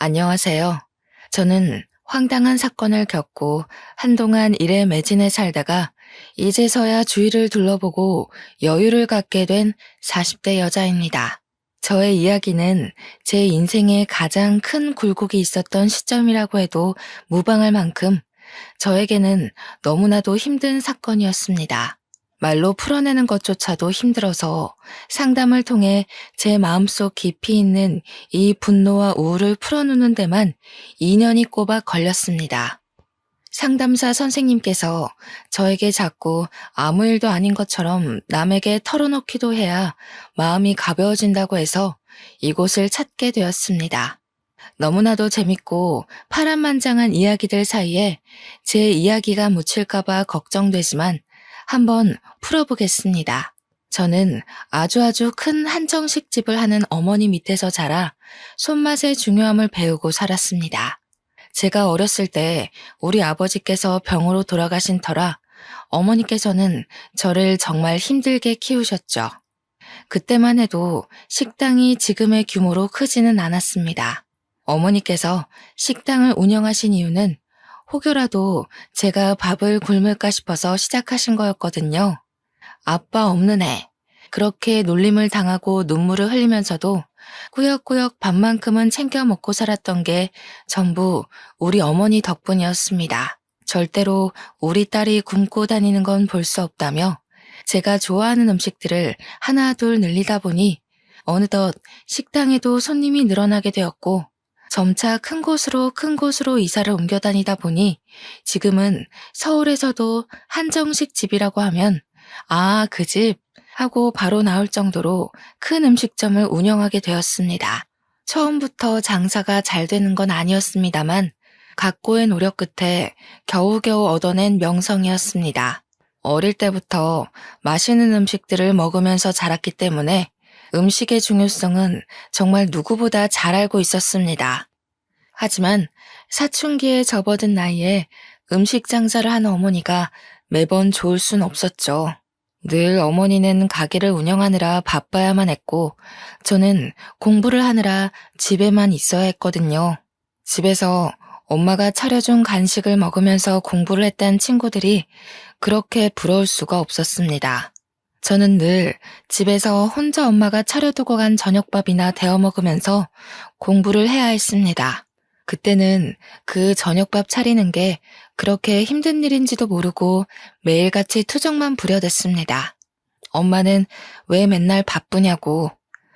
안녕하세요. 저는 황당한 사건을 겪고 한동안 일에 매진해 살다가 이제서야 주위를 둘러보고 여유를 갖게 된 40대 여자입니다. 저의 이야기는 제 인생에 가장 큰 굴곡이 있었던 시점이라고 해도 무방할 만큼 저에게는 너무나도 힘든 사건이었습니다. 말로 풀어내는 것조차도 힘들어서 상담을 통해 제 마음속 깊이 있는 이 분노와 우울을 풀어놓는 데만 2년이 꼬박 걸렸습니다. 상담사 선생님께서 저에게 자꾸 아무 일도 아닌 것처럼 남에게 털어놓기도 해야 마음이 가벼워진다고 해서 이곳을 찾게 되었습니다. 너무나도 재밌고 파란만장한 이야기들 사이에 제 이야기가 묻힐까봐 걱정되지만 한번 풀어보겠습니다. 저는 아주 큰 한정식 집을 하는 어머니 밑에서 자라 손맛의 중요함을 배우고 살았습니다. 제가 어렸을 때 우리 아버지께서 병으로 돌아가신 터라 어머니께서는 저를 정말 힘들게 키우셨죠. 그때만 해도 식당이 지금의 규모로 크지는 않았습니다. 어머니께서 식당을 운영하신 이유는 혹여라도 제가 밥을 굶을까 싶어서 시작하신 거였거든요. 아빠 없는 애. 그렇게 놀림을 당하고 눈물을 흘리면서도 꾸역꾸역 밥만큼은 챙겨 먹고 살았던 게 전부 우리 어머니 덕분이었습니다. 절대로 우리 딸이 굶고 다니는 건 볼 수 없다며 제가 좋아하는 음식들을 하나 둘 늘리다 보니 어느덧 식당에도 손님이 늘어나게 되었고 점차 큰 곳으로 이사를 옮겨 다니다 보니 지금은 서울에서도 한정식 집이라고 하면 아, 그 집 하고 바로 나올 정도로 큰 음식점을 운영하게 되었습니다. 처음부터 장사가 잘 되는 건 아니었습니다만 각고의 노력 끝에 겨우겨우 얻어낸 명성이었습니다. 어릴 때부터 맛있는 음식들을 먹으면서 자랐기 때문에 음식의 중요성은 정말 누구보다 잘 알고 있었습니다. 하지만 사춘기에 접어든 나이에 음식 장사를 하는 어머니가 매번 좋을 순 없었죠. 늘 어머니는 가게를 운영하느라 바빠야만 했고 저는 공부를 하느라 집에만 있어야 했거든요. 집에서 엄마가 차려준 간식을 먹으면서 공부를 했다는 친구들이 그렇게 부러울 수가 없었습니다. 저는 늘 집에서 혼자 엄마가 차려두고 간 저녁밥이나 데워 먹으면서 공부를 해야 했습니다. 그때는 그 저녁밥 차리는 게 그렇게 힘든 일인지도 모르고 매일같이 투정만 부려댔습니다. 엄마는 왜 맨날 바쁘냐고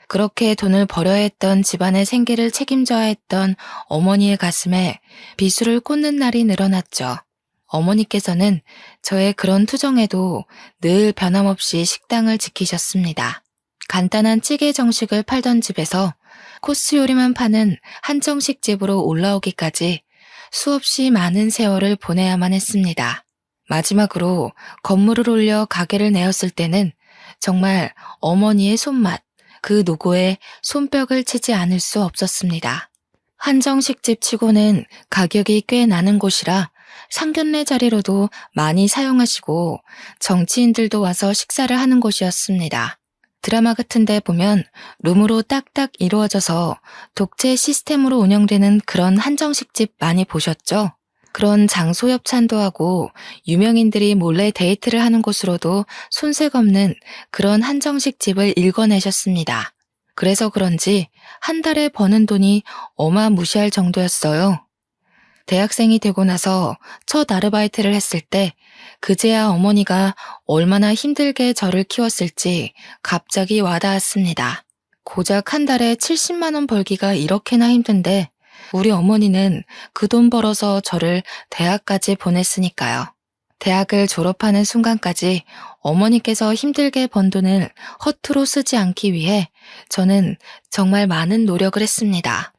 그렇게 돈을 벌여야 했던 집안의 생계를 책임져야 했던 어머니의 가슴에 비수를 꽂는 날이 늘어났죠. 어머니께서는 저의 그런 투정에도 늘 변함없이 식당을 지키셨습니다. 간단한 찌개 정식을 팔던 집에서 코스 요리만 파는 한정식 집으로 올라오기까지 수없이 많은 세월을 보내야만 했습니다. 마지막으로 건물을 올려 가게를 내었을 때는 정말 어머니의 손맛, 그 노고에 손뼉을 치지 않을 수 없었습니다. 한정식집 치고는 가격이 꽤 나는 곳이라 상견례 자리로도 많이 사용하시고 정치인들도 와서 식사를 하는 곳이었습니다. 드라마 같은 데 보면 룸으로 딱딱 이루어져서 독채 시스템으로 운영되는 그런 한정식집 많이 보셨죠? 그런 장소 협찬도 하고 유명인들이 몰래 데이트를 하는 곳으로도 손색 없는 그런 한정식집을 일궈내셨습니다. 그래서 그런지 한 달에 버는 돈이 어마무시할 정도였어요. 대학생이 되고 나서 첫 아르바이트를 했을 때 그제야 어머니가 얼마나 힘들게 저를 키웠을지 갑자기 와닿았습니다. 고작 한 달에 70만 원 벌기가 이렇게나 힘든데 우리 어머니는 그 돈 벌어서 저를 대학까지 보냈으니까요. 대학을 졸업하는 순간까지 어머니께서 힘들게 번 돈을 허투루 쓰지 않기 위해 저는 정말 많은 노력을 했습니다.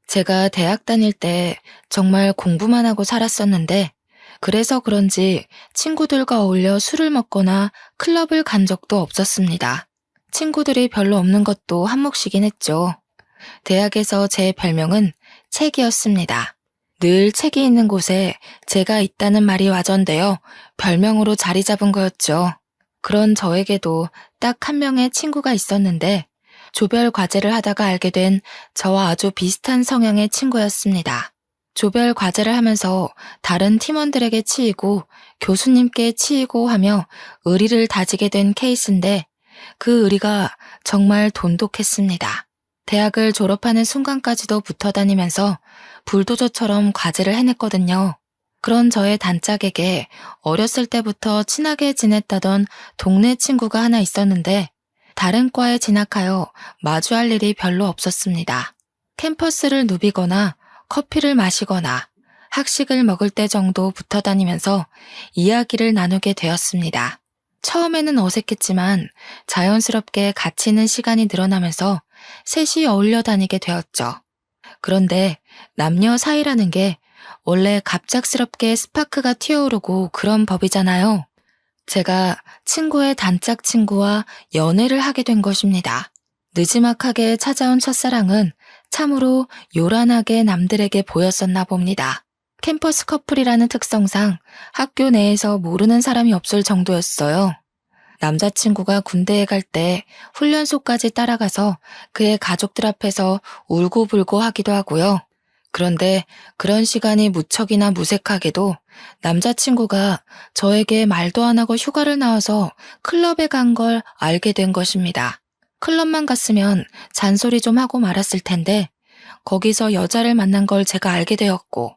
제가 대학 다닐 때 정말 공부만 하고 살았었는데 그래서 그런지 친구들과 어울려 술을 먹거나 클럽을 간 적도 없었습니다. 친구들이 별로 없는 것도 한몫이긴 했죠. 대학에서 제 별명은 책이었습니다. 늘 책이 있는 곳에 제가 있다는 말이 와전되어 별명으로 자리 잡은 거였죠. 그런 저에게도 딱 한 명의 친구가 있었는데 조별 과제를 하다가 알게 된 저와 아주 비슷한 성향의 친구였습니다. 조별 과제를 하면서 다른 팀원들에게 치이고 교수님께 치이고 하며 의리를 다지게 된 케이스인데 그 의리가 정말 돈독했습니다. 대학을 졸업하는 순간까지도 붙어 다니면서 불도저처럼 과제를 해냈거든요. 그런 저의 단짝에게 어렸을 때부터 친하게 지냈다던 동네 친구가 하나 있었는데 다른 과에 진학하여 마주할 일이 별로 없었습니다. 캠퍼스를 누비거나 커피를 마시거나 학식을 먹을 때 정도 붙어 다니면서 이야기를 나누게 되었습니다. 처음에는 어색했지만 자연스럽게 같이 있는 시간이 늘어나면서 셋이 어울려 다니게 되었죠. 그런데 남녀 사이라는 게 원래 갑작스럽게 스파크가 튀어오르고 그런 법이잖아요. 제가 친구의 단짝 친구와 연애를 하게 된 것입니다. 느지막하게 찾아온 첫사랑은 참으로 요란하게 남들에게 보였었나 봅니다. 캠퍼스 커플이라는 특성상 학교 내에서 모르는 사람이 없을 정도였어요. 남자친구가 군대에 갈 때 훈련소까지 따라가서 그의 가족들 앞에서 울고불고 하기도 하고요. 그런데 그런 시간이 무척이나 무색하게도 남자친구가 저에게 말도 안 하고 휴가를 나와서 클럽에 간 걸 알게 된 것입니다. 클럽만 갔으면 잔소리 좀 하고 말았을 텐데 거기서 여자를 만난 걸 제가 알게 되었고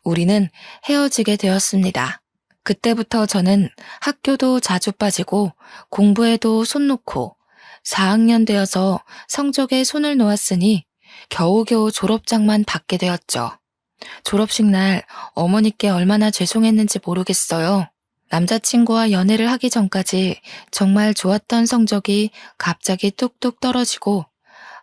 우리는 헤어지게 되었습니다. 그때부터 저는 학교도 자주 빠지고 공부에도 손 놓고 4학년 되어서 성적에 손을 놓았으니 겨우겨우 졸업장만 받게 되었죠. 졸업식 날 어머니께 얼마나 죄송했는지 모르겠어요. 남자친구와 연애를 하기 전까지 정말 좋았던 성적이 갑자기 뚝뚝 떨어지고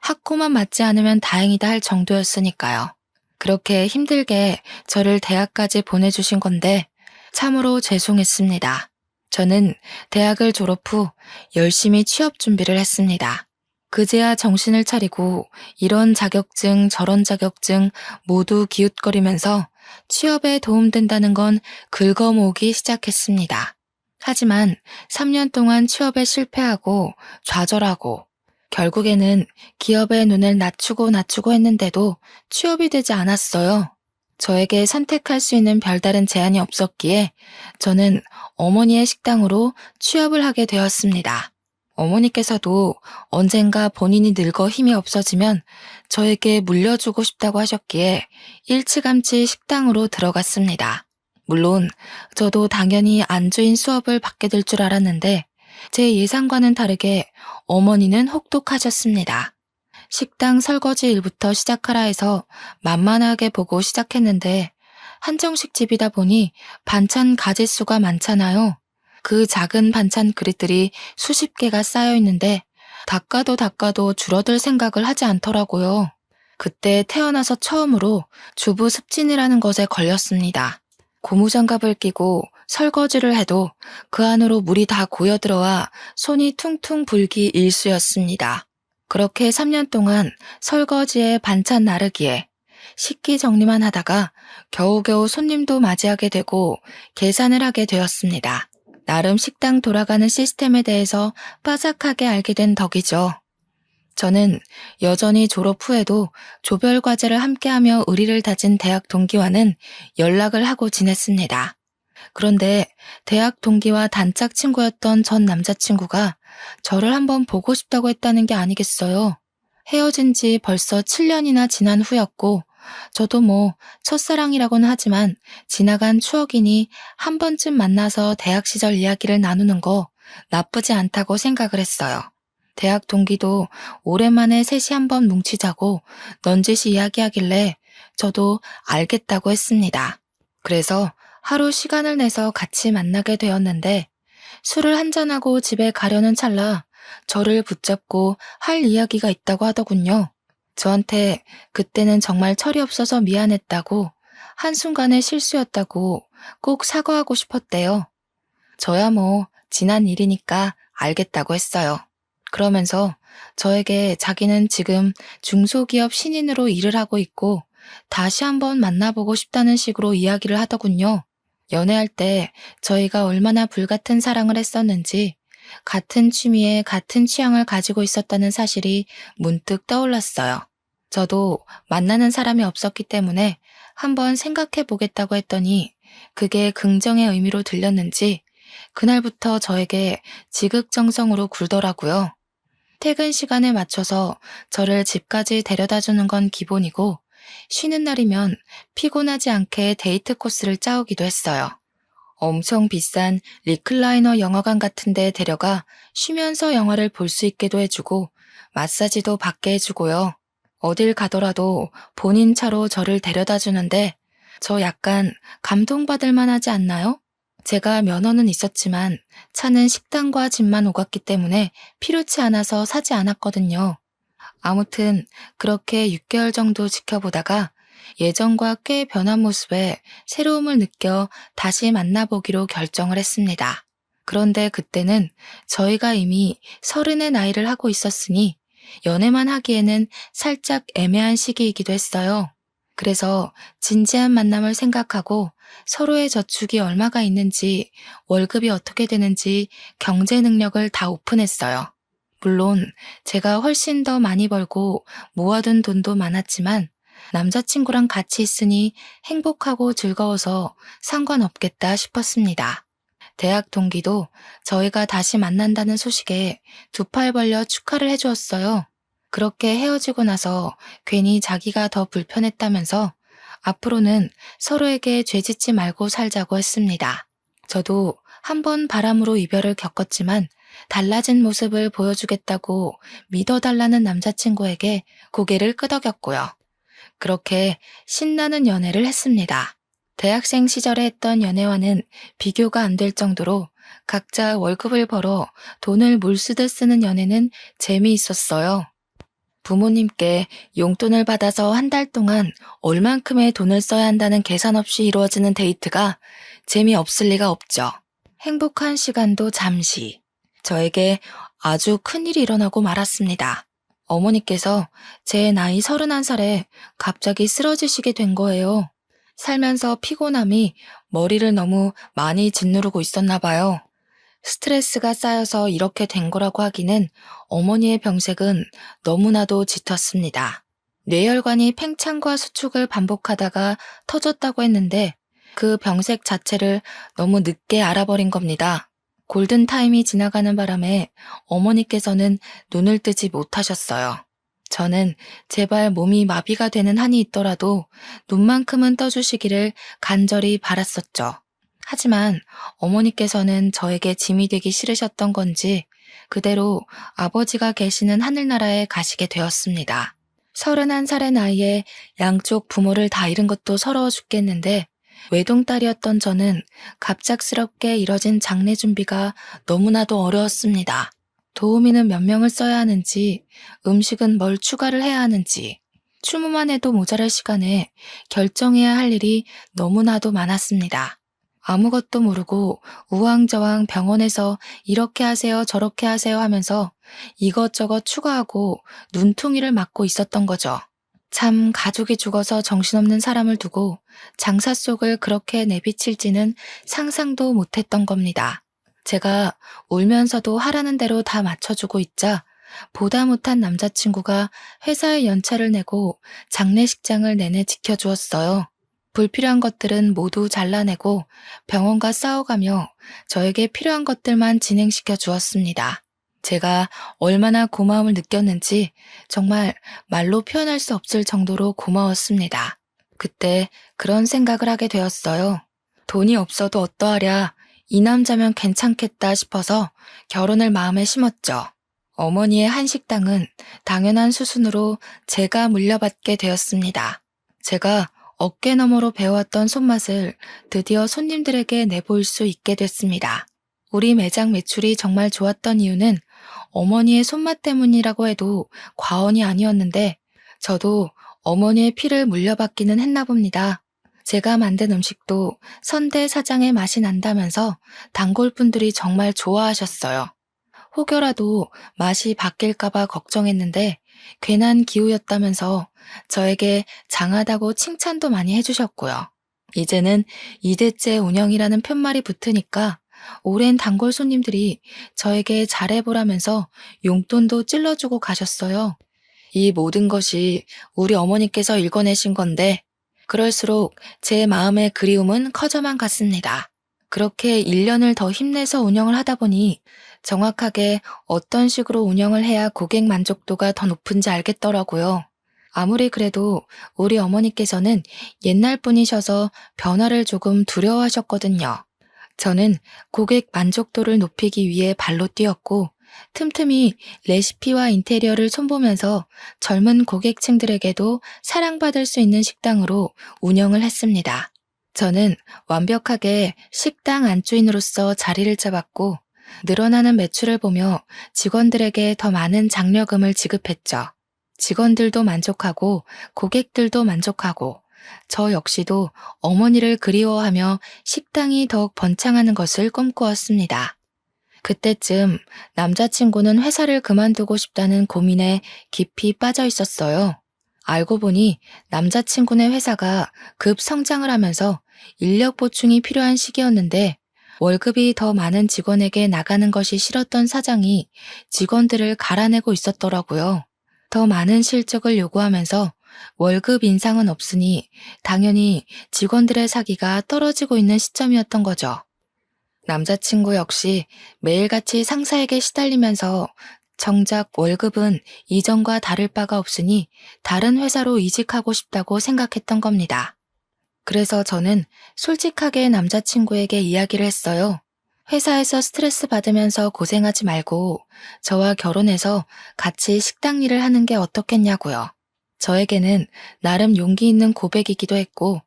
학고만 맞지 않으면 다행이다 할 정도였으니까요. 그렇게 힘들게 저를 대학까지 보내주신 건데 참으로 죄송했습니다. 저는 대학을 졸업 후 열심히 취업 준비를 했습니다. 그제야 정신을 차리고 이런 자격증 저런 자격증 모두 기웃거리면서 취업에 도움된다는 건 긁어모으기 시작했습니다. 하지만 3년 동안 취업에 실패하고 좌절하고 결국에는 기업의 눈을 낮추고 했는데도 취업이 되지 않았어요. 저에게 선택할 수 있는 별다른 제한이 없었기에 저는 어머니의 식당으로 취업을 하게 되었습니다. 어머니께서도 언젠가 본인이 늙어 힘이 없어지면 저에게 물려주고 싶다고 하셨기에 일찌감치 식당으로 들어갔습니다. 물론 저도 당연히 안주인 수업을 받게 될 줄 알았는데 제 예상과는 다르게 어머니는 혹독하셨습니다. 식당 설거지 일부터 시작하라 해서 만만하게 보고 시작했는데 한정식 집이다 보니 반찬 가짓수가 많잖아요. 그 작은 반찬 그릇들이 수십 개가 쌓여 있는데 닦아도 줄어들 생각을 하지 않더라고요. 그때 태어나서 처음으로 주부 습진이라는 것에 걸렸습니다. 고무장갑을 끼고 설거지를 해도 그 안으로 물이 다 고여들어와 손이 퉁퉁 불기 일쑤였습니다. 그렇게 3년 동안 설거지에 반찬 나르기에 식기 정리만 하다가 겨우겨우 손님도 맞이하게 되고 계산을 하게 되었습니다. 나름 식당 돌아가는 시스템에 대해서 빠삭하게 알게 된 덕이죠. 저는 여전히 졸업 후에도 조별 과제를 함께하며 의리를 다진 대학 동기와는 연락을 하고 지냈습니다. 그런데 대학 동기와 단짝 친구였던 전 남자친구가 저를 한번 보고 싶다고 했다는 게 아니겠어요. 헤어진 지 벌써 7년이나 지난 후였고 저도 뭐 첫사랑이라고는 하지만 지나간 추억이니 한 번쯤 만나서 대학 시절 이야기를 나누는 거 나쁘지 않다고 생각을 했어요. 대학 동기도 오랜만에 셋이 한번 뭉치자고 넌지시 이야기하길래 저도 알겠다고 했습니다. 그래서 하루 시간을 내서 같이 만나게 되었는데 술을 한잔하고 집에 가려는 찰나 저를 붙잡고 할 이야기가 있다고 하더군요. 저한테 그때는 정말 철이 없어서 미안했다고 한순간의 실수였다고 꼭 사과하고 싶었대요. 저야 뭐 지난 일이니까 알겠다고 했어요. 그러면서 저에게 자기는 지금 중소기업 신인으로 일을 하고 있고 다시 한번 만나보고 싶다는 식으로 이야기를 하더군요. 연애할 때 저희가 얼마나 불같은 사랑을 했었는지 같은 취미에 같은 취향을 가지고 있었다는 사실이 문득 떠올랐어요. 저도 만나는 사람이 없었기 때문에 한번 생각해 보겠다고 했더니 그게 긍정의 의미로 들렸는지 그날부터 저에게 지극정성으로 굴더라고요. 퇴근 시간에 맞춰서 저를 집까지 데려다 주는 건 기본이고 쉬는 날이면 피곤하지 않게 데이트 코스를 짜오기도 했어요. 엄청 비싼 리클라이너 영화관 같은 데 데려가 쉬면서 영화를 볼 수 있게도 해주고 마사지도 받게 해주고요. 어딜 가더라도 본인 차로 저를 데려다 주는데 저 약간 감동받을 만하지 않나요? 제가 면허는 있었지만 차는 식당과 집만 오갔기 때문에 필요치 않아서 사지 않았거든요. 아무튼 그렇게 6개월 정도 지켜보다가 예전과 꽤 변한 모습에 새로움을 느껴 다시 만나보기로 결정을 했습니다. 그런데 그때는 저희가 이미 30의 나이를 하고 있었으니 연애만 하기에는 살짝 애매한 시기이기도 했어요. 그래서 진지한 만남을 생각하고 서로의 저축이 얼마가 있는지, 월급이 어떻게 되는지 경제 능력을 다 오픈했어요. 물론 제가 훨씬 더 많이 벌고 모아둔 돈도 많았지만 남자친구랑 같이 있으니 행복하고 즐거워서 상관없겠다 싶었습니다. 대학 동기도 저희가 다시 만난다는 소식에 두 팔 벌려 축하를 해주었어요. 그렇게 헤어지고 나서 괜히 자기가 더 불편했다면서 앞으로는 서로에게 죄짓지 말고 살자고 했습니다. 저도 한 번 바람으로 이별을 겪었지만 달라진 모습을 보여주겠다고 믿어달라는 남자친구에게 고개를 끄덕였고요. 그렇게 신나는 연애를 했습니다. 대학생 시절에 했던 연애와는 비교가 안 될 정도로 각자 월급을 벌어 돈을 물쓰듯 쓰는 연애는 재미있었어요. 부모님께 용돈을 받아서 한 달 동안 얼만큼의 돈을 써야 한다는 계산 없이 이루어지는 데이트가 재미없을 리가 없죠. 행복한 시간도 잠시. 저에게 아주 큰일이 일어나고 말았습니다. 어머니께서 제 나이 31살에 갑자기 쓰러지시게 된 거예요. 살면서 피곤함이 머리를 너무 많이 짓누르고 있었나 봐요. 스트레스가 쌓여서 이렇게 된 거라고 하기는 어머니의 병색은 너무나도 짙었습니다. 뇌혈관이 팽창과 수축을 반복하다가 터졌다고 했는데 그 병색 자체를 너무 늦게 알아버린 겁니다. 골든타임이 지나가는 바람에 어머니께서는 눈을 뜨지 못하셨어요. 저는 제발 몸이 마비가 되는 한이 있더라도 눈만큼은 떠주시기를 간절히 바랐었죠. 하지만 어머니께서는 저에게 짐이 되기 싫으셨던 건지 그대로 아버지가 계시는 하늘나라에 가시게 되었습니다. 31살의 나이에 양쪽 부모를 다 잃은 것도 서러워 죽겠는데 외동딸이었던 저는 갑작스럽게 이뤄진 장례 준비가 너무나도 어려웠습니다. 도우미는 몇 명을 써야 하는지, 음식은 뭘 추가를 해야 하는지, 추모만 해도 모자랄 시간에 결정해야 할 일이 너무나도 많았습니다. 아무것도 모르고 우왕좌왕 병원에서 이렇게 하세요 저렇게 하세요 하면서 이것저것 추가하고 눈퉁이를 맞고 있었던 거죠. 참 가족이 죽어서 정신없는 사람을 두고 장사 속을 그렇게 내비칠지는 상상도 못했던 겁니다. 제가 울면서도 하라는 대로 다 맞춰주고 있자 보다 못한 남자친구가 회사에 연차를 내고 장례식장을 내내 지켜주었어요. 불필요한 것들은 모두 잘라내고 병원과 싸워가며 저에게 필요한 것들만 진행시켜 주었습니다. 제가 얼마나 고마움을 느꼈는지 정말 말로 표현할 수 없을 정도로 고마웠습니다. 그때 그런 생각을 하게 되었어요. 돈이 없어도 어떠하랴, 이 남자면 괜찮겠다 싶어서 결혼을 마음에 심었죠. 어머니의 한식당은 당연한 수순으로 제가 물려받게 되었습니다. 제가 어깨너머로 배워왔던 손맛을 드디어 손님들에게 내보일 수 있게 됐습니다. 우리 매장 매출이 정말 좋았던 이유는 어머니의 손맛 때문이라고 해도 과언이 아니었는데 저도 어머니의 피를 물려받기는 했나 봅니다. 제가 만든 음식도 선대 사장의 맛이 난다면서 단골분들이 정말 좋아하셨어요. 혹여라도 맛이 바뀔까봐 걱정했는데 괜한 기우였다면서 저에게 장하다고 칭찬도 많이 해주셨고요. 이제는 2대째 운영이라는 편말이 붙으니까 오랜 단골 손님들이 저에게 잘해보라면서 용돈도 찔러주고 가셨어요. 이 모든 것이 우리 어머니께서 읽어내신 건데 그럴수록 제 마음의 그리움은 커져만 갔습니다. 그렇게 1년을 더 힘내서 운영을 하다 보니 정확하게 어떤 식으로 운영을 해야 고객 만족도가 더 높은지 알겠더라고요. 아무리 그래도 우리 어머니께서는 옛날 분이셔서 변화를 조금 두려워하셨거든요. 저는 고객 만족도를 높이기 위해 발로 뛰었고 틈틈이 레시피와 인테리어를 손보면서 젊은 고객층들에게도 사랑받을 수 있는 식당으로 운영을 했습니다. 저는 완벽하게 식당 안주인으로서 자리를 잡았고 늘어나는 매출을 보며 직원들에게 더 많은 장려금을 지급했죠. 직원들도 만족하고 고객들도 만족하고 저 역시도 어머니를 그리워하며 식당이 더욱 번창하는 것을 꿈꾸었습니다. 그때쯤 남자친구는 회사를 그만두고 싶다는 고민에 깊이 빠져 있었어요. 알고 보니 남자친구네 회사가 급 성장을 하면서 인력 보충이 필요한 시기였는데 월급이 더 많은 직원에게 나가는 것이 싫었던 사장이 직원들을 갈아내고 있었더라고요. 더 많은 실적을 요구하면서 월급 인상은 없으니 당연히 직원들의 사기가 떨어지고 있는 시점이었던 거죠. 남자친구 역시 매일같이 상사에게 시달리면서 정작 월급은 이전과 다를 바가 없으니 다른 회사로 이직하고 싶다고 생각했던 겁니다. 그래서 저는 솔직하게 남자친구에게 이야기를 했어요. 회사에서 스트레스 받으면서 고생하지 말고 저와 결혼해서 같이 식당 일을 하는 게 어떻겠냐고요. 저에게는 나름 용기 있는 고백이기도 했고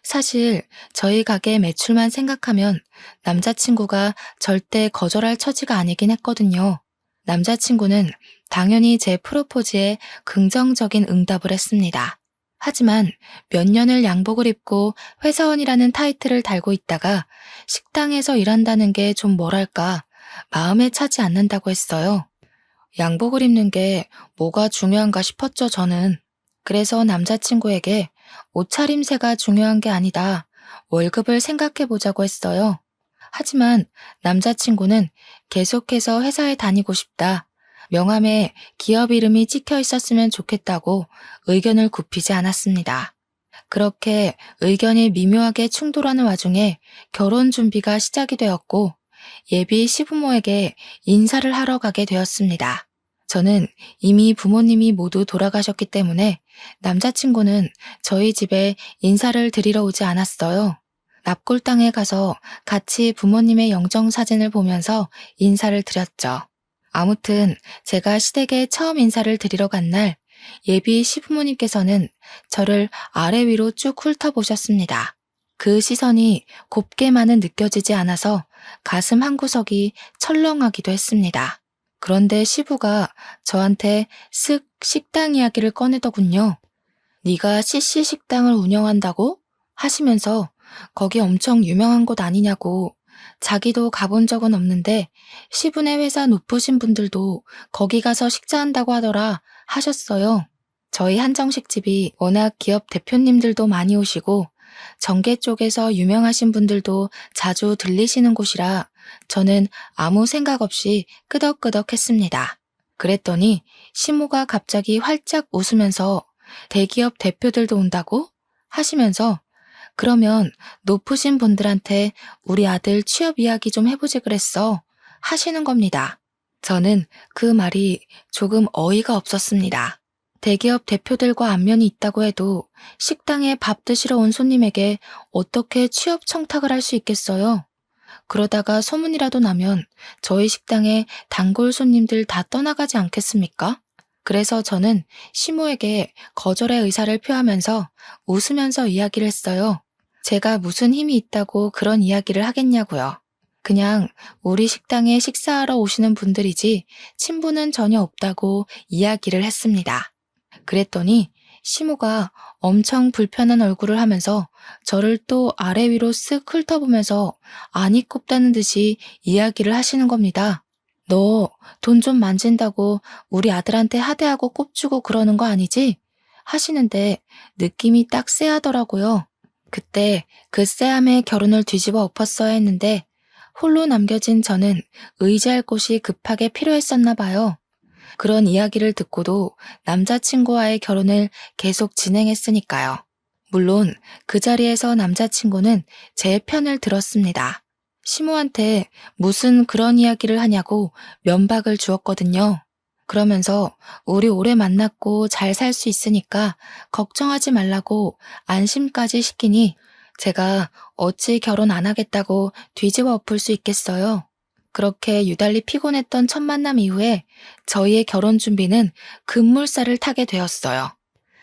사실 저희 가게 매출만 생각하면 남자친구가 절대 거절할 처지가 아니긴 했거든요. 남자친구는 당연히 제 프로포즈에 긍정적인 응답을 했습니다. 하지만 몇 년을 양복을 입고 회사원이라는 타이틀을 달고 있다가 식당에서 일한다는 게 좀 뭐랄까 마음에 차지 않는다고 했어요. 양복을 입는 게 뭐가 중요한가 싶었죠, 저는. 그래서 남자친구에게 옷차림새가 중요한 게 아니다. 월급을 생각해 보자고 했어요. 하지만 남자친구는 계속해서 회사에 다니고 싶다. 명함에 기업 이름이 찍혀 있었으면 좋겠다고 의견을 굽히지 않았습니다. 그렇게 의견이 미묘하게 충돌하는 와중에 결혼 준비가 시작이 되었고 예비 시부모에게 인사를 하러 가게 되었습니다. 저는 이미 부모님이 모두 돌아가셨기 때문에 남자친구는 저희 집에 인사를 드리러 오지 않았어요. 납골당에 가서 같이 부모님의 영정사진을 보면서 인사를 드렸죠. 아무튼 제가 시댁에 처음 인사를 드리러 간 날 예비 시부모님께서는 저를 아래 위로 쭉 훑어보셨습니다. 그 시선이 곱게만은 느껴지지 않아서 가슴 한구석이 철렁하기도 했습니다. 그런데 시부가 저한테 쓱 식당 이야기를 꺼내더군요. 네가 CC 식당을 운영한다고? 하시면서 거기 엄청 유명한 곳 아니냐고. 자기도 가본 적은 없는데 시부네 회사 높으신 분들도 거기 가서 식사한다고 하더라 하셨어요. 저희 한정식집이 워낙 기업 대표님들도 많이 오시고 정계 쪽에서 유명하신 분들도 자주 들리시는 곳이라 저는 아무 생각 없이 끄덕끄덕했습니다. 그랬더니 시모가 갑자기 활짝 웃으면서 대기업 대표들도 온다고? 하시면서 그러면 높으신 분들한테 우리 아들 취업 이야기 좀 해보지 그랬어. 하시는 겁니다. 저는 그 말이 조금 어이가 없었습니다. 대기업 대표들과 안면이 있다고 해도 식당에 밥 드시러 온 손님에게 어떻게 취업 청탁을 할 수 있겠어요? 그러다가 소문이라도 나면 저희 식당에 단골 손님들 다 떠나가지 않겠습니까? 그래서 저는 시모에게 거절의 의사를 표하면서 웃으면서 이야기를 했어요. 제가 무슨 힘이 있다고 그런 이야기를 하겠냐고요. 그냥 우리 식당에 식사하러 오시는 분들이지 친분은 전혀 없다고 이야기를 했습니다. 그랬더니 시모가 엄청 불편한 얼굴을 하면서 저를 또 아래 위로 쓱 훑어보면서 안이 꼽다는 듯이 이야기를 하시는 겁니다. 너 돈 좀 만진다고 우리 아들한테 하대하고 꼽주고 그러는 거 아니지? 하시는데 느낌이 딱 쎄하더라고요. 그때 그 쎄함에 결혼을 뒤집어 엎었어야 했는데 홀로 남겨진 저는 의지할 곳이 급하게 필요했었나 봐요. 그런 이야기를 듣고도 남자친구와의 결혼을 계속 진행했으니까요. 물론 그 자리에서 남자친구는 제 편을 들었습니다. 시모한테 무슨 그런 이야기를 하냐고 면박을 주었거든요. 그러면서 우리 오래 만났고 잘 살 수 있으니까 걱정하지 말라고 안심까지 시키니 제가 어찌 결혼 안 하겠다고 뒤집어 엎을 수 있겠어요. 그렇게 유달리 피곤했던 첫 만남 이후에 저희의 결혼 준비는 급물살을 타게 되었어요.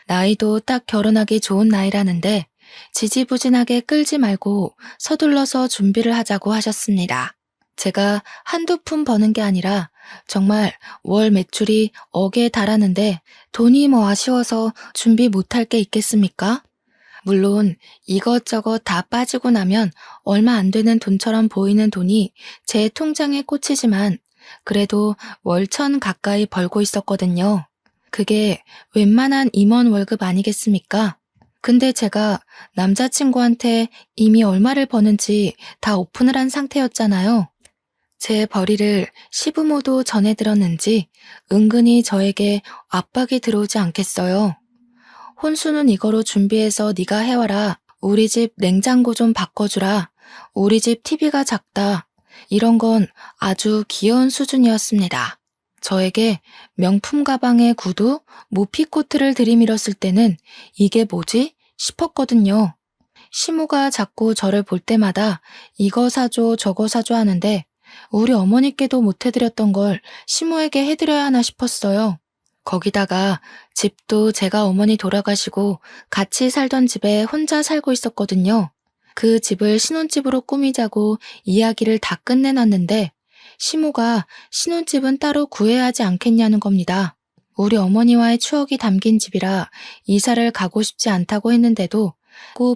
나이도 딱 결혼하기 좋은 나이라는데 지지부진하게 끌지 말고 서둘러서 준비를 하자고 하셨습니다. 제가 한두 푼 버는 게 아니라 정말 월 매출이 억에 달하는데 돈이 뭐 아쉬워서 준비 못할 게 있겠습니까? 물론 이것저것 다 빠지고 나면 얼마 안 되는 돈처럼 보이는 돈이 제 통장에 꽂히지만 그래도 월 1,000 가까이 벌고 있었거든요. 그게 웬만한 임원 월급 아니겠습니까? 근데 제가 남자친구한테 이미 얼마를 버는지 다 오픈을 한 상태였잖아요. 제 벌이를 시부모도 전해 들었는지 은근히 저에게 압박이 들어오지 않겠어요. 혼수는 이거로 준비해서 네가 해와라. 우리 집 냉장고 좀 바꿔주라. 우리 집 TV가 작다. 이런 건 아주 귀여운 수준이었습니다. 저에게 명품 가방에 구두, 모피코트를 들이밀었을 때는 이게 뭐지? 싶었거든요. 시모가 자꾸 저를 볼 때마다 이거 사줘 저거 사줘 하는데 우리 어머니께도 못 해드렸던 걸 시모에게 해드려야 하나 싶었어요. 거기다가 집도 제가 어머니 돌아가시고 같이 살던 집에 혼자 살고 있었거든요. 그 집을 신혼집으로 꾸미자고 이야기를 다 끝내놨는데 시모가 신혼집은 따로 구해야 하지 않겠냐는 겁니다. 우리 어머니와의 추억이 담긴 집이라 이사를 가고 싶지 않다고 했는데도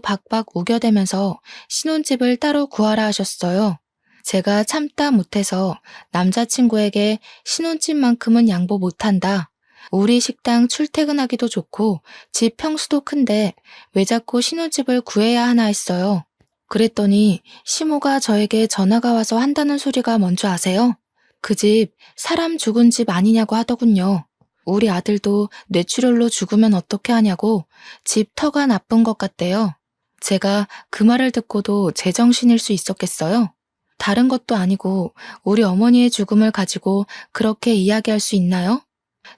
박박 우겨대면서 신혼집을 따로 구하라 하셨어요. 제가 참다 못해서 남자친구에게 신혼집만큼은 양보 못한다. 우리 식당 출퇴근하기도 좋고 집 평수도 큰데 왜 자꾸 신혼집을 구해야 하나 했어요. 그랬더니 시모가 저에게 전화가 와서 한다는 소리가 뭔지 아세요? 그 집 사람 죽은 집 아니냐고 하더군요. 우리 아들도 뇌출혈로 죽으면 어떻게 하냐고 집 터가 나쁜 것 같대요. 제가 그 말을 듣고도 제정신일 수 있었겠어요? 다른 것도 아니고 우리 어머니의 죽음을 가지고 그렇게 이야기할 수 있나요?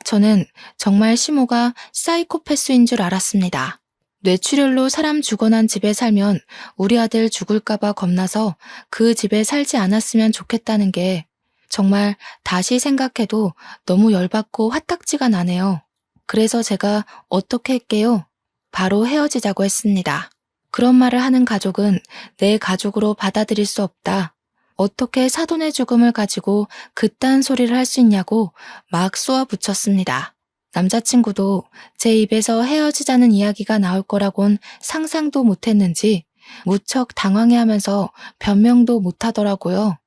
저는 정말 시모가 사이코패스인 줄 알았습니다. 뇌출혈로 사람 죽어난 집에 살면 우리 아들 죽을까봐 겁나서 그 집에 살지 않았으면 좋겠다는 게 정말 다시 생각해도 너무 열받고 화딱지가 나네요. 그래서 제가 어떻게 할게요? 바로 헤어지자고 했습니다. 그런 말을 하는 가족은 내 가족으로 받아들일 수 없다. 어떻게 사돈의 죽음을 가지고 그딴 소리를 할 수 있냐고 막 쏘아붙였습니다. 남자친구도 제 입에서 헤어지자는 이야기가 나올 거라곤 상상도 못했는지 무척 당황해하면서 변명도 못하더라고요.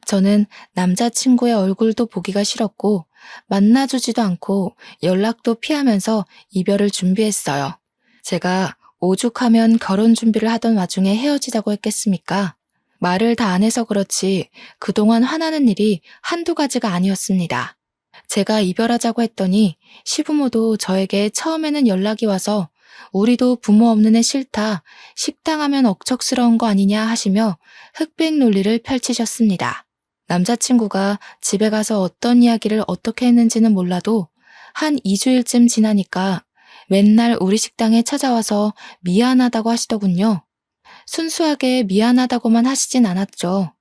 저는 남자친구의 얼굴도 보기가 싫었고 만나주지도 않고 연락도 피하면서 이별을 준비했어요. 제가 오죽하면 결혼 준비를 하던 와중에 헤어지자고 했겠습니까? 말을 다 안 해서 그렇지 그동안 화나는 일이 한두 가지가 아니었습니다. 제가 이별하자고 했더니 시부모도 저에게 처음에는 연락이 와서 우리도 부모 없는 애 싫다, 식당하면 억척스러운 거 아니냐 하시며 흑백 논리를 펼치셨습니다. 남자친구가 집에 가서 어떤 이야기를 어떻게 했는지는 몰라도 한 2주일쯤 지나니까 맨날 우리 식당에 찾아와서 미안하다고 하시더군요. 순수하게 미안하다고만 하시진 않았죠.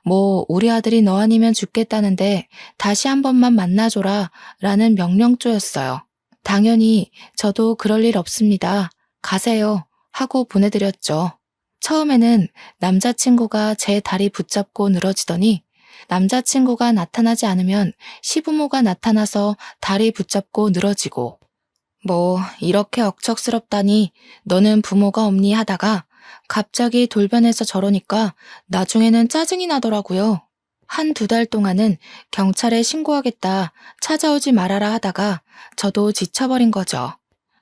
뭐 우리 아들이 너 아니면 죽겠다는데 다시 한 번만 만나줘라 라는 명령조였어요. 당연히 저도 그럴 일 없습니다. 가세요 하고 보내드렸죠. 처음에는 남자친구가 제 다리 붙잡고 늘어지더니 남자친구가 나타나지 않으면 시부모가 나타나서 다리 붙잡고 늘어지고 뭐 이렇게 억척스럽다니 너는 부모가 없니 하다가 갑자기 돌변해서 저러니까 나중에는 짜증이 나더라고요. 한두 달 동안은 경찰에 신고하겠다, 찾아오지 말아라 하다가 저도 지쳐버린 거죠.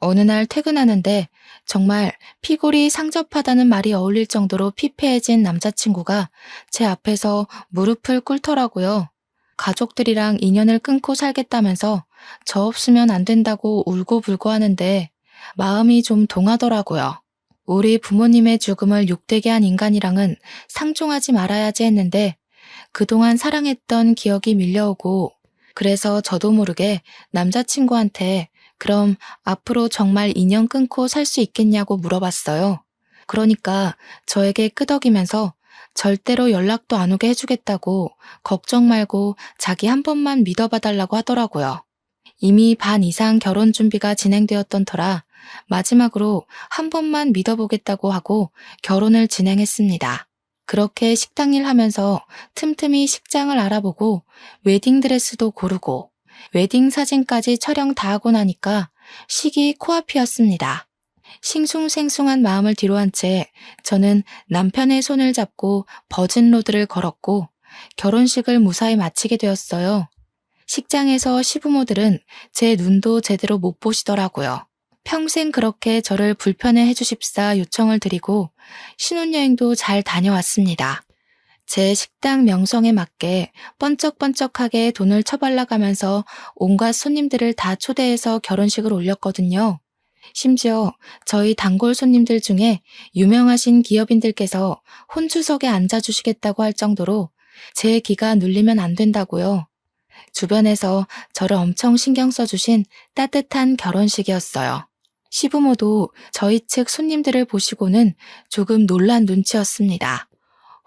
어느 날 퇴근하는데 정말 피골이 상접하다는 말이 어울릴 정도로 피폐해진 남자친구가 제 앞에서 무릎을 꿇더라고요. 가족들이랑 인연을 끊고 살겠다면서 저 없으면 안 된다고 울고불고 하는데 마음이 좀 동하더라고요. 우리 부모님의 죽음을 욕되게 한 인간이랑은 상종하지 말아야지 했는데 그동안 사랑했던 기억이 밀려오고 그래서 저도 모르게 남자친구한테 그럼 앞으로 정말 인연 끊고 살 수 있겠냐고 물어봤어요. 그러니까 저에게 끄덕이면서 절대로 연락도 안 오게 해주겠다고 걱정 말고 자기 한 번만 믿어봐달라고 하더라고요. 이미 반 이상 결혼 준비가 진행되었던 터라 마지막으로 한 번만 믿어보겠다고 하고 결혼을 진행했습니다. 그렇게 식당 일 하면서 틈틈이 식장을 알아보고 웨딩드레스도 고르고 웨딩 사진까지 촬영 다 하고 나니까 식이 코앞이었습니다. 싱숭생숭한 마음을 뒤로한 채 저는 남편의 손을 잡고 버진로드를 걸었고 결혼식을 무사히 마치게 되었어요. 식장에서 시부모들은 제 눈도 제대로 못 보시더라고요. 평생 그렇게 저를 불편해 해주십사 요청을 드리고 신혼여행도 잘 다녀왔습니다. 제 식당 명성에 맞게 번쩍번쩍하게 돈을 처발라가면서 온갖 손님들을 다 초대해서 결혼식을 올렸거든요. 심지어 저희 단골 손님들 중에 유명하신 기업인들께서 혼주석에 앉아주시겠다고 할 정도로 제 기가 눌리면 안 된다고요. 주변에서 저를 엄청 신경 써주신 따뜻한 결혼식이었어요. 시부모도 저희 측 손님들을 보시고는 조금 놀란 눈치였습니다.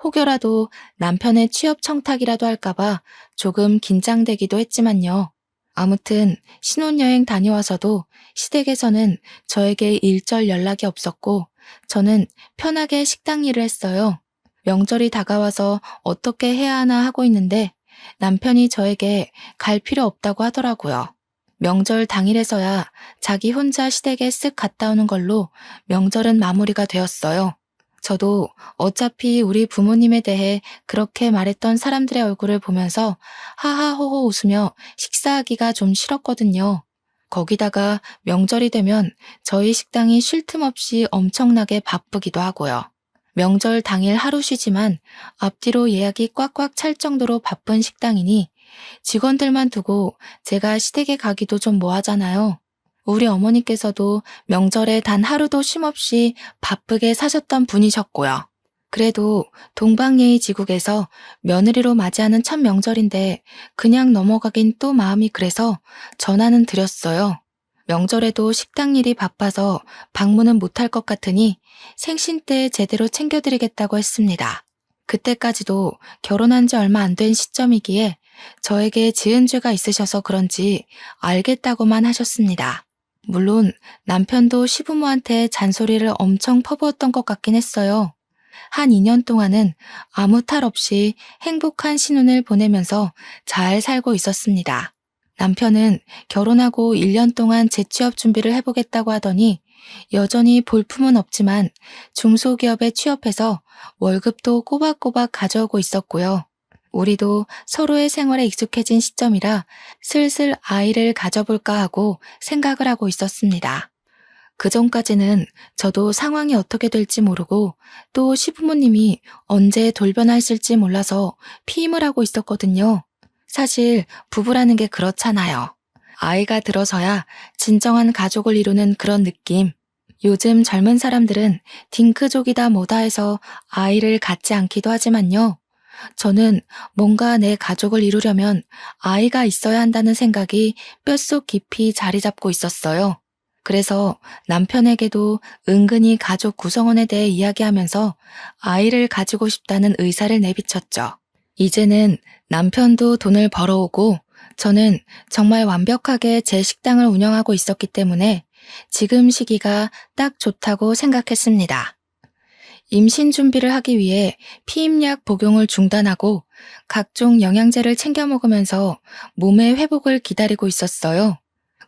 혹여라도 남편의 취업 청탁이라도 할까봐 조금 긴장되기도 했지만요. 아무튼 신혼여행 다녀와서도 시댁에서는 저에게 일절 연락이 없었고 저는 편하게 식당 일을 했어요. 명절이 다가와서 어떻게 해야 하나 하고 있는데 남편이 저에게 갈 필요 없다고 하더라고요. 명절 당일에서야 자기 혼자 시댁에 쓱 갔다 오는 걸로 명절은 마무리가 되었어요. 저도 어차피 우리 부모님에 대해 그렇게 말했던 사람들의 얼굴을 보면서 하하호호 웃으며 식사하기가 좀 싫었거든요. 거기다가 명절이 되면 저희 식당이 쉴 틈 없이 엄청나게 바쁘기도 하고요. 명절 당일 하루 쉬지만 앞뒤로 예약이 꽉꽉 찰 정도로 바쁜 식당이니 직원들만 두고 제가 시댁에 가기도 좀 뭐하잖아요. 우리 어머니께서도 명절에 단 하루도 쉼없이 바쁘게 사셨던 분이셨고요. 그래도 동방예의지국에서 며느리로 맞이하는 첫 명절인데 그냥 넘어가긴 또 마음이 그래서 전화는 드렸어요. 명절에도 식당 일이 바빠서 방문은 못할 것 같으니 생신 때 제대로 챙겨드리겠다고 했습니다. 그때까지도 결혼한 지 얼마 안 된 시점이기에 저에게 지은 죄가 있으셔서 그런지 알겠다고만 하셨습니다. 물론 남편도 시부모한테 잔소리를 엄청 퍼부었던 것 같긴 했어요. 한 2년 동안은 아무 탈 없이 행복한 신혼을 보내면서 잘 살고 있었습니다. 남편은 결혼하고 1년 동안 재취업 준비를 해보겠다고 하더니 여전히 볼품은 없지만 중소기업에 취업해서 월급도 꼬박꼬박 가져오고 있었고요. 우리도 서로의 생활에 익숙해진 시점이라 슬슬 아이를 가져볼까 하고 생각을 하고 있었습니다. 그 전까지는 저도 상황이 어떻게 될지 모르고 또 시부모님이 언제 돌변하실지 몰라서 피임을 하고 있었거든요. 사실 부부라는 게 그렇잖아요. 아이가 들어서야 진정한 가족을 이루는 그런 느낌. 요즘 젊은 사람들은 딩크족이다 뭐다 해서 아이를 갖지 않기도 하지만요. 저는 뭔가 내 가족을 이루려면 아이가 있어야 한다는 생각이 뼛속 깊이 자리 잡고 있었어요. 그래서 남편에게도 은근히 가족 구성원에 대해 이야기하면서 아이를 가지고 싶다는 의사를 내비쳤죠. 이제는 남편도 돈을 벌어오고 저는 정말 완벽하게 제 식당을 운영하고 있었기 때문에 지금 시기가 딱 좋다고 생각했습니다. 임신 준비를 하기 위해 피임약 복용을 중단하고 각종 영양제를 챙겨 먹으면서 몸의 회복을 기다리고 있었어요.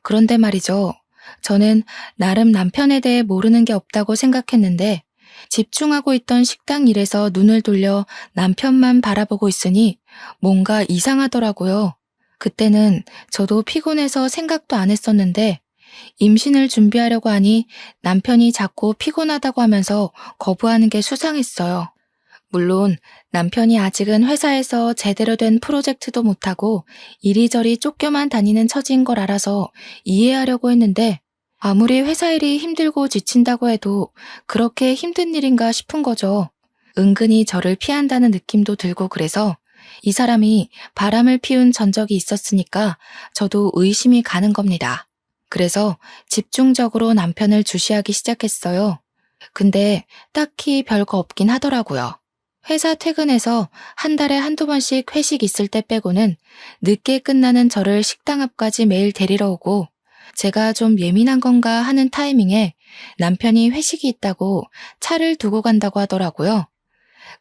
그런데 말이죠. 저는 나름 남편에 대해 모르는 게 없다고 생각했는데 집중하고 있던 식당 일에서 눈을 돌려 남편만 바라보고 있으니 뭔가 이상하더라고요. 그때는 저도 피곤해서 생각도 안 했었는데 임신을 준비하려고 하니 남편이 자꾸 피곤하다고 하면서 거부하는 게 수상했어요. 물론 남편이 아직은 회사에서 제대로 된 프로젝트도 못하고 이리저리 쫓겨만 다니는 처지인 걸 알아서 이해하려고 했는데 아무리 회사 일이 힘들고 지친다고 해도 그렇게 힘든 일인가 싶은 거죠. 은근히 저를 피한다는 느낌도 들고 그래서 이 사람이 바람을 피운 전적이 있었으니까 저도 의심이 가는 겁니다. 그래서 집중적으로 남편을 주시하기 시작했어요. 근데 딱히 별거 없긴 하더라고요. 회사 퇴근해서 한 달에 한두 번씩 회식 있을 때 빼고는 늦게 끝나는 저를 식당 앞까지 매일 데리러 오고 제가 좀 예민한 건가 하는 타이밍에 남편이 회식이 있다고 차를 두고 간다고 하더라고요.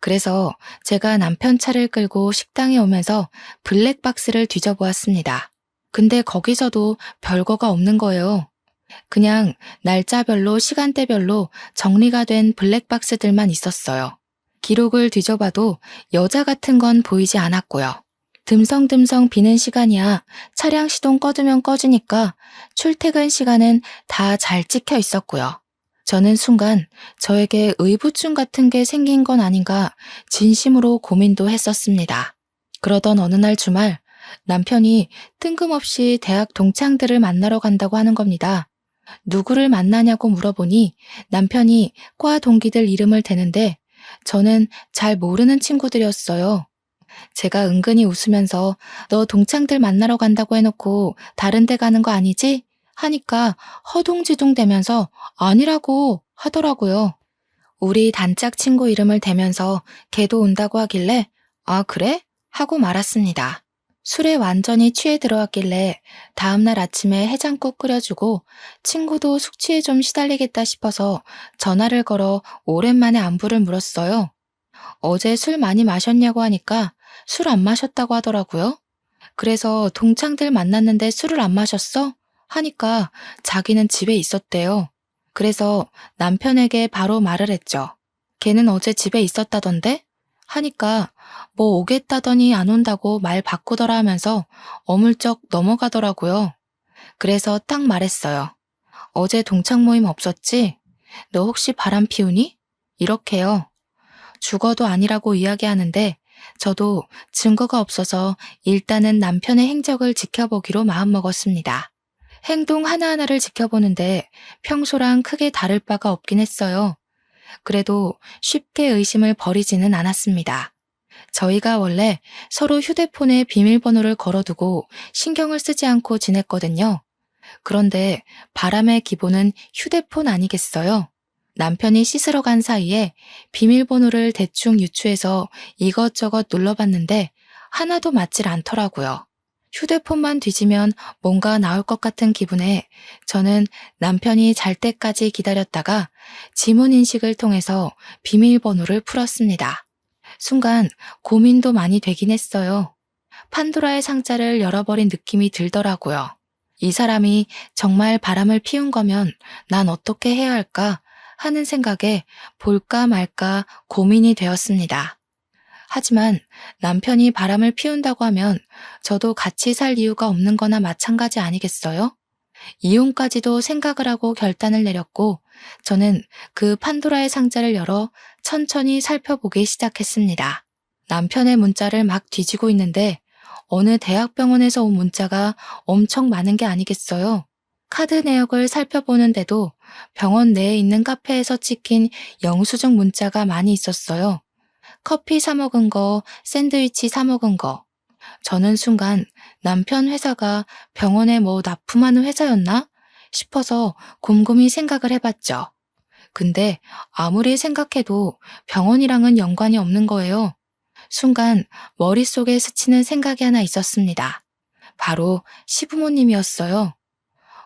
그래서 제가 남편 차를 끌고 식당에 오면서 블랙박스를 뒤져보았습니다. 근데 거기서도 별거가 없는 거예요. 그냥 날짜별로 시간대별로 정리가 된 블랙박스들만 있었어요. 기록을 뒤져봐도 여자 같은 건 보이지 않았고요. 듬성듬성 비는 시간이야 차량 시동 꺼두면 꺼지니까 출퇴근 시간은 다 잘 찍혀 있었고요. 저는 순간 저에게 의부증 같은 게 생긴 건 아닌가 진심으로 고민도 했었습니다. 그러던 어느 날 주말 남편이 뜬금없이 대학 동창들을 만나러 간다고 하는 겁니다. 누구를 만나냐고 물어보니 남편이 과 동기들 이름을 대는데 저는 잘 모르는 친구들이었어요. 제가 은근히 웃으면서 너 동창들 만나러 간다고 해놓고 다른 데 가는 거 아니지? 하니까 허둥지둥 대면서 아니라고 하더라고요. 우리 단짝 친구 이름을 대면서 걔도 온다고 하길래 아 그래? 하고 말았습니다. 술에 완전히 취해 들어왔길래 다음날 아침에 해장국 끓여주고 친구도 숙취에 좀 시달리겠다 싶어서 전화를 걸어 오랜만에 안부를 물었어요. 어제 술 많이 마셨냐고 하니까 술 안 마셨다고 하더라고요. 그래서 동창들 만났는데 술을 안 마셨어? 하니까 자기는 집에 있었대요. 그래서 남편에게 바로 말을 했죠. 걔는 어제 집에 있었다던데? 하니까 뭐 오겠다더니 안 온다고 말 바꾸더라 하면서 어물쩍 넘어가더라고요. 그래서 딱 말했어요. 어제 동창 모임 없었지? 너 혹시 바람 피우니? 이렇게요. 죽어도 아니라고 이야기하는데 저도 증거가 없어서 일단은 남편의 행적을 지켜보기로 마음먹었습니다. 행동 하나하나를 지켜보는데 평소랑 크게 다를 바가 없긴 했어요. 그래도 쉽게 의심을 버리지는 않았습니다. 저희가 원래 서로 휴대폰에 비밀번호를 걸어두고 신경을 쓰지 않고 지냈거든요. 그런데 바람의 기본은 휴대폰 아니겠어요? 남편이 씻으러 간 사이에 비밀번호를 대충 유추해서 이것저것 눌러봤는데 하나도 맞질 않더라고요. 휴대폰만 뒤지면 뭔가 나올 것 같은 기분에 저는 남편이 잘 때까지 기다렸다가 지문 인식을 통해서 비밀번호를 풀었습니다. 순간 고민도 많이 되긴 했어요. 판도라의 상자를 열어버린 느낌이 들더라고요. 이 사람이 정말 바람을 피운 거면 난 어떻게 해야 할까 하는 생각에 볼까 말까 고민이 되었습니다. 하지만 남편이 바람을 피운다고 하면 저도 같이 살 이유가 없는 거나 마찬가지 아니겠어요? 이혼까지도 생각을 하고 결단을 내렸고 저는 그 판도라의 상자를 열어 천천히 살펴보기 시작했습니다. 남편의 문자를 막 뒤지고 있는데 어느 대학병원에서 온 문자가 엄청 많은 게 아니겠어요? 카드 내역을 살펴보는데도 병원 내에 있는 카페에서 찍힌 영수증 문자가 많이 있었어요. 커피 사 먹은 거, 샌드위치 사 먹은 거. 저는 순간 남편 회사가 병원에 뭐 납품하는 회사였나 싶어서 곰곰이 생각을 해봤죠. 근데 아무리 생각해도 병원이랑은 연관이 없는 거예요. 순간 머릿속에 스치는 생각이 하나 있었습니다. 바로 시부모님이었어요.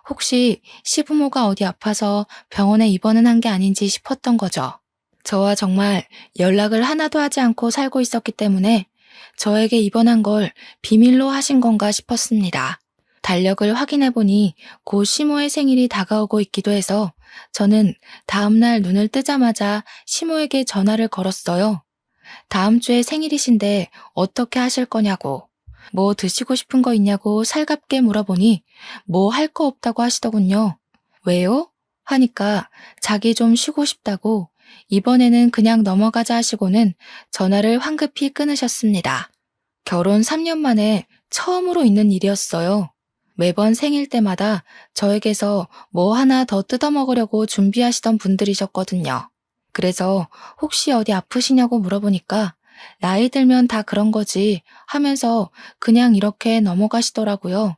혹시 시부모가 어디 아파서 병원에 입원은 한 게 아닌지 싶었던 거죠. 저와 정말 연락을 하나도 하지 않고 살고 있었기 때문에 저에게 입원한 걸 비밀로 하신 건가 싶었습니다. 달력을 확인해보니 곧 시모의 생일이 다가오고 있기도 해서 저는 다음날 눈을 뜨자마자 시모에게 전화를 걸었어요. 다음 주에 생일이신데 어떻게 하실 거냐고. 뭐 드시고 싶은 거 있냐고 살갑게 물어보니 뭐 할 거 없다고 하시더군요. 왜요? 하니까 자기 좀 쉬고 싶다고 이번에는 그냥 넘어가자 하시고는 전화를 황급히 끊으셨습니다. 결혼 3년 만에 처음으로 있는 일이었어요. 매번 생일 때마다 저에게서 뭐 하나 더 뜯어먹으려고 준비하시던 분들이셨거든요. 그래서 혹시 어디 아프시냐고 물어보니까 나이 들면 다 그런 거지 하면서 그냥 이렇게 넘어가시더라고요.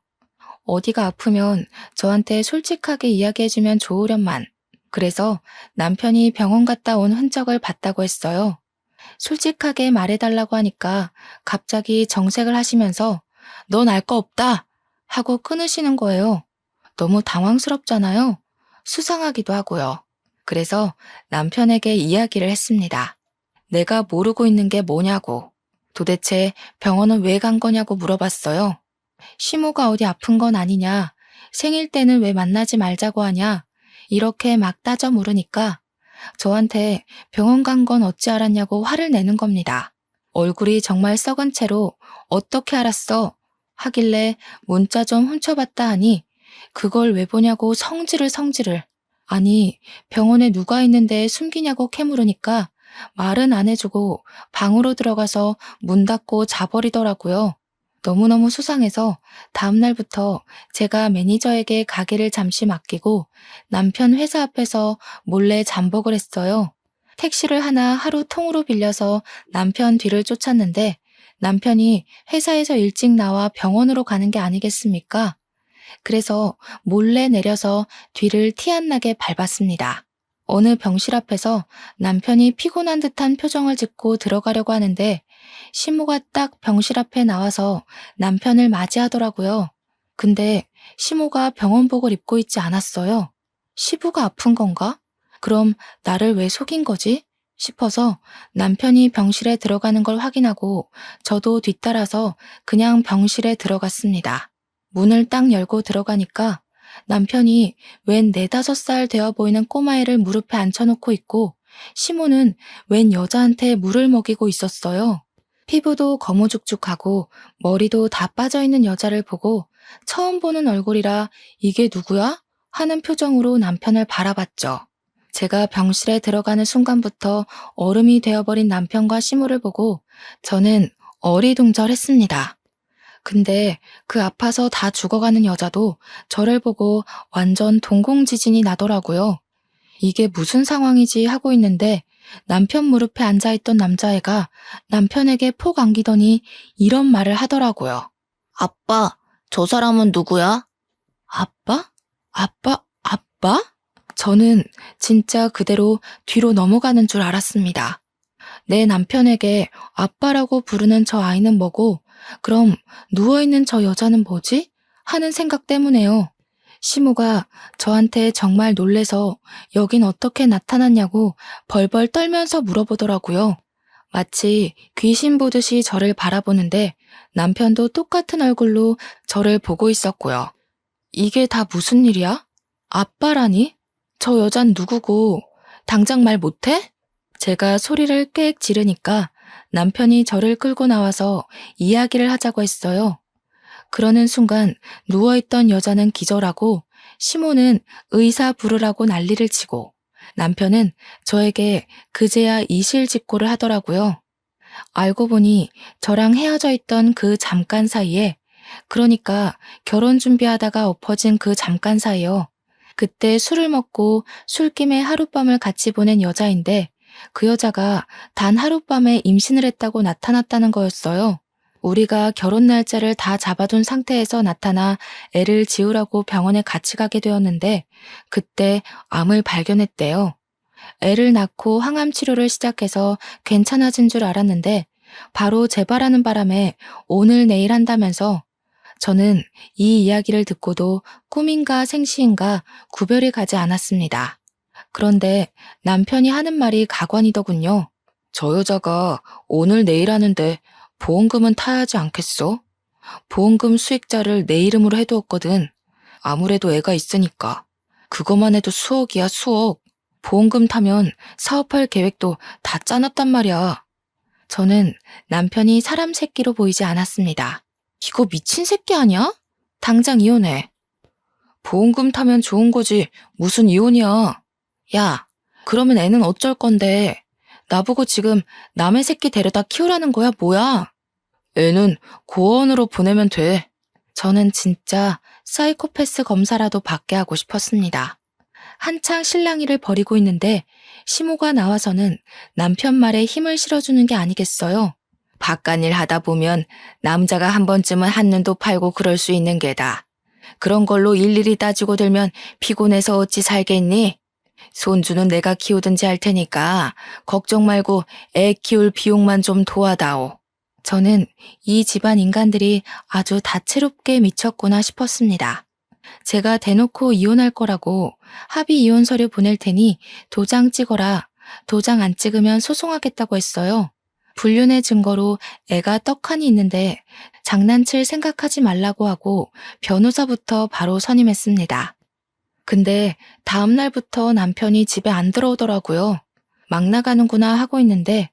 어디가 아프면 저한테 솔직하게 이야기해주면 좋으련만. 그래서 남편이 병원 갔다 온 흔적을 봤다고 했어요. 솔직하게 말해달라고 하니까 갑자기 정색을 하시면서 넌 알 거 없다 하고 끊으시는 거예요. 너무 당황스럽잖아요. 수상하기도 하고요. 그래서 남편에게 이야기를 했습니다. 내가 모르고 있는 게 뭐냐고. 도대체 병원은 왜 간 거냐고 물어봤어요. 시모가 어디 아픈 건 아니냐. 생일 때는 왜 만나지 말자고 하냐. 이렇게 막 따져 물으니까 저한테 병원 간 건 어찌 알았냐고 화를 내는 겁니다. 얼굴이 정말 썩은 채로 어떻게 알았어? 하길래 문자 좀 훔쳐봤다 하니 그걸 왜 보냐고 성질을. 아니 병원에 누가 있는데 숨기냐고 캐물으니까 말은 안 해주고 방으로 들어가서 문 닫고 자버리더라고요. 너무너무 수상해서 다음날부터 제가 매니저에게 가게를 잠시 맡기고 남편 회사 앞에서 몰래 잠복을 했어요. 택시를 하나 하루 통으로 빌려서 남편 뒤를 쫓았는데 남편이 회사에서 일찍 나와 병원으로 가는 게 아니겠습니까? 그래서 몰래 내려서 뒤를 티 안 나게 밟았습니다. 어느 병실 앞에서 남편이 피곤한 듯한 표정을 짓고 들어가려고 하는데 시모가 딱 병실 앞에 나와서 남편을 맞이하더라고요. 근데 시모가 병원복을 입고 있지 않았어요. 시부가 아픈 건가? 그럼 나를 왜 속인 거지? 싶어서 남편이 병실에 들어가는 걸 확인하고 저도 뒤따라서 그냥 병실에 들어갔습니다. 문을 딱 열고 들어가니까 남편이 웬 4~5살 되어 보이는 꼬마애를 무릎에 앉혀놓고 있고 시모는 웬 여자한테 물을 먹이고 있었어요. 피부도 거무죽죽하고 머리도 다 빠져있는 여자를 보고 처음 보는 얼굴이라 이게 누구야? 하는 표정으로 남편을 바라봤죠. 제가 병실에 들어가는 순간부터 얼음이 되어버린 남편과 시모를 보고 저는 어리둥절했습니다. 근데 그 아파서 다 죽어가는 여자도 저를 보고 완전 동공지진이 나더라고요. 이게 무슨 상황이지 하고 있는데 남편 무릎에 앉아있던 남자애가 남편에게 폭 안기더니 이런 말을 하더라고요. 아빠, 저 사람은 누구야? 아빠? 아빠? 저는 진짜 그대로 뒤로 넘어가는 줄 알았습니다. 내 남편에게 아빠라고 부르는 저 아이는 뭐고, 그럼 누워있는 저 여자는 뭐지? 하는 생각 때문에요. 시모가 저한테 정말 놀래서 여긴 어떻게 나타났냐고 벌벌 떨면서 물어보더라고요. 마치 귀신 보듯이 저를 바라보는데 남편도 똑같은 얼굴로 저를 보고 있었고요. 이게 다 무슨 일이야? 아빠라니? 저 여잔 누구고 당장 말 못해? 제가 소리를 꽥 지르니까 남편이 저를 끌고 나와서 이야기를 하자고 했어요. 그러는 순간 누워있던 여자는 기절하고 시모는 의사 부르라고 난리를 치고 남편은 저에게 그제야 이실직고를 하더라고요. 알고 보니 저랑 헤어져 있던 그 잠깐 사이에, 그러니까 결혼 준비하다가 엎어진 그 잠깐 사이요. 그때 술을 먹고 술김에 하룻밤을 같이 보낸 여자인데 그 여자가 단 하룻밤에 임신을 했다고 나타났다는 거였어요. 우리가 결혼 날짜를 다 잡아둔 상태에서 나타나 애를 지우라고 병원에 같이 가게 되었는데 그때 암을 발견했대요. 애를 낳고 항암 치료를 시작해서 괜찮아진 줄 알았는데 바로 재발하는 바람에 오늘 내일 한다면서 저는 이 이야기를 듣고도 꿈인가 생시인가 구별이 가지 않았습니다. 그런데 남편이 하는 말이 가관이더군요. 저 여자가 오늘 내일 하는데 보험금은 타야 하지 않겠어? 보험금 수익자를 내 이름으로 해두었거든. 아무래도 애가 있으니까. 그것만 해도 수억이야, 수억. 보험금 타면 사업할 계획도 다 짜놨단 말이야. 저는 남편이 사람 새끼로 보이지 않았습니다. 이거 미친 새끼 아니야? 당장 이혼해. 보험금 타면 좋은 거지. 무슨 이혼이야. 야, 그러면 애는 어쩔 건데. 나보고 지금 남의 새끼 데려다 키우라는 거야, 뭐야? 애는 고아원으로 보내면 돼. 저는 진짜 사이코패스 검사라도 받게 하고 싶었습니다. 한창 실랑이를 벌이고 있는데 시모가 나와서는 남편 말에 힘을 실어주는 게 아니겠어요? 바깥일 하다 보면 남자가 한 번쯤은 한눈도 팔고 그럴 수 있는 게다. 그런 걸로 일일이 따지고 들면 피곤해서 어찌 살겠니? 손주는 내가 키우든지 할 테니까 걱정 말고 애 키울 비용만 좀 도와다오. 저는 이 집안 인간들이 아주 다채롭게 미쳤구나 싶었습니다. 제가 대놓고 이혼할 거라고 합의 이혼 서류 보낼 테니 도장 찍어라. 도장 안 찍으면 소송하겠다고 했어요. 불륜의 증거로 애가 떡하니 있는데 장난칠 생각하지 말라고 하고 변호사부터 바로 선임했습니다. 근데 다음 날부터 남편이 집에 안 들어오더라고요. 막 나가는구나 하고 있는데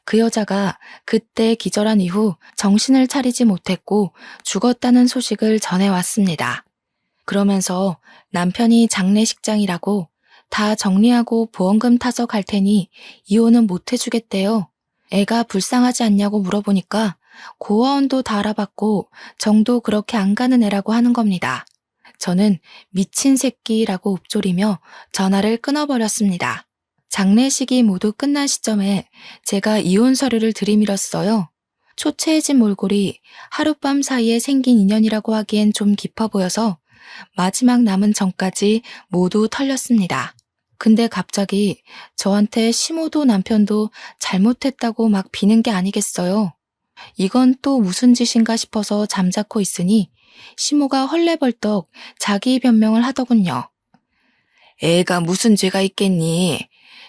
그 여자가 그때 기절한 이후 정신을 차리지 못했고 죽었다는 소식을 전해왔습니다. 그러면서 남편이 장례식장이라고 다 정리하고 보험금 타서 갈 테니 이혼은 못 해주겠대요. 애가 불쌍하지 않냐고 물어보니까 고아원도 다 알아봤고 정도 그렇게 안 가는 애라고 하는 겁니다. 저는 미친 새끼라고 읊조리며 전화를 끊어버렸습니다. 장례식이 모두 끝난 시점에 제가 이혼 서류를 들이밀었어요. 초췌해진 몰골이 하룻밤 사이에 생긴 인연이라고 하기엔 좀 깊어 보여서 마지막 남은 정까지 모두 털렸습니다. 근데 갑자기 저한테 시모도 남편도 잘못했다고 막 비는 게 아니겠어요. 이건 또 무슨 짓인가 싶어서 잠자코 있으니 시모가 헐레벌떡 자기 변명을 하더군요. 애가 무슨 죄가 있겠니?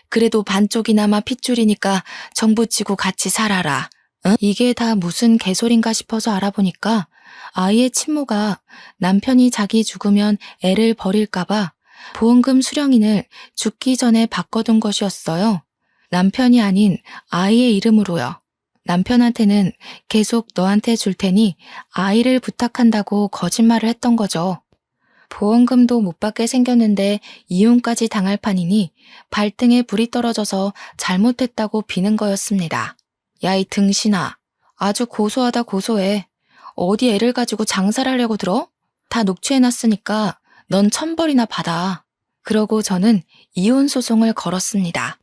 그래도 반쪽이나마 핏줄이니까 정부치고 같이 살아라. 응? 이게 다 무슨 개소린가 싶어서 알아보니까 아이의 친모가 남편이 자기 죽으면 애를 버릴까봐 보험금 수령인을 죽기 전에 바꿔둔 것이었어요. 남편이 아닌 아이의 이름으로요. 남편한테는 계속 너한테 줄 테니 아이를 부탁한다고 거짓말을 했던 거죠. 보험금도 못 받게 생겼는데 이혼까지 당할 판이니 발등에 불이 떨어져서 잘못했다고 비는 거였습니다. 야, 이 등신아. 아주 고소하다 고소해. 어디 애를 가지고 장사를 하려고 들어? 다 녹취해놨으니까 넌 1,000벌이나 받아. 그러고 저는 이혼 소송을 걸었습니다.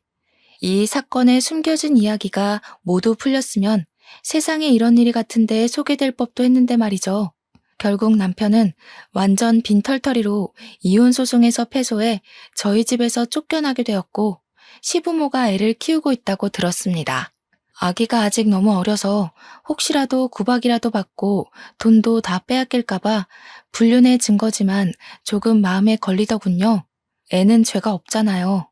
이 사건의 숨겨진 이야기가 모두 풀렸으면 세상에 이런 일이 같은데 소개될 법도 했는데 말이죠. 결국 남편은 완전 빈털터리로 이혼 소송에서 패소해 저희 집에서 쫓겨나게 되었고 시부모가 애를 키우고 있다고 들었습니다. 아기가 아직 너무 어려서 혹시라도 구박이라도 받고 돈도 다 빼앗길까봐 불륜의 증거지만 조금 마음에 걸리더군요. 애는 죄가 없잖아요.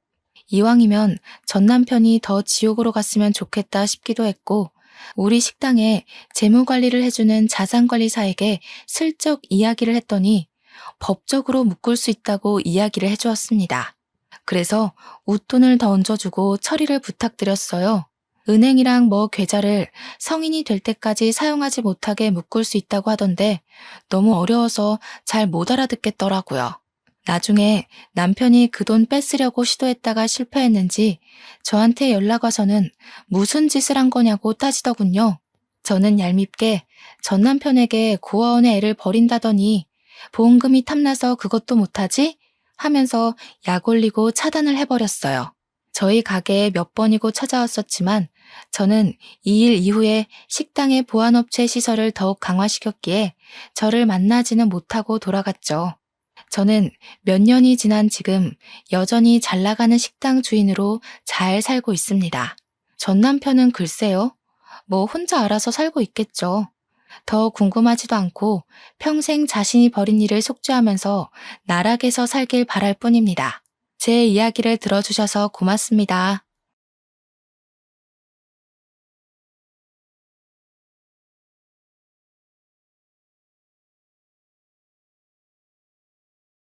이왕이면 전 남편이 더 지옥으로 갔으면 좋겠다 싶기도 했고 우리 식당에 재무관리를 해주는 자산관리사에게 슬쩍 이야기를 했더니 법적으로 묶을 수 있다고 이야기를 해주었습니다. 그래서 웃돈을 더 얹어주고 처리를 부탁드렸어요. 은행이랑 뭐 계좌를 성인이 될 때까지 사용하지 못하게 묶을 수 있다고 하던데 너무 어려워서 잘 못 알아듣겠더라고요. 나중에 남편이 그 돈 뺏으려고 시도했다가 실패했는지 저한테 연락 와서는 무슨 짓을 한 거냐고 따지더군요. 저는 얄밉게 전 남편에게 고아원에 애를 버린다더니 보험금이 탐나서 그것도 못하지? 하면서 약 올리고 차단을 해버렸어요. 저희 가게에 몇 번이고 찾아왔었지만 저는 이 일 이후에 식당의 보안업체 시설을 더욱 강화시켰기에 저를 만나지는 못하고 돌아갔죠. 저는 몇 년이 지난 지금 여전히 잘 나가는 식당 주인으로 잘 살고 있습니다. 전 남편은 글쎄요. 뭐 혼자 알아서 살고 있겠죠. 더 궁금하지도 않고 평생 자신이 벌인 일을 속죄하면서 나락에서 살길 바랄 뿐입니다. 제 이야기를 들어주셔서 고맙습니다.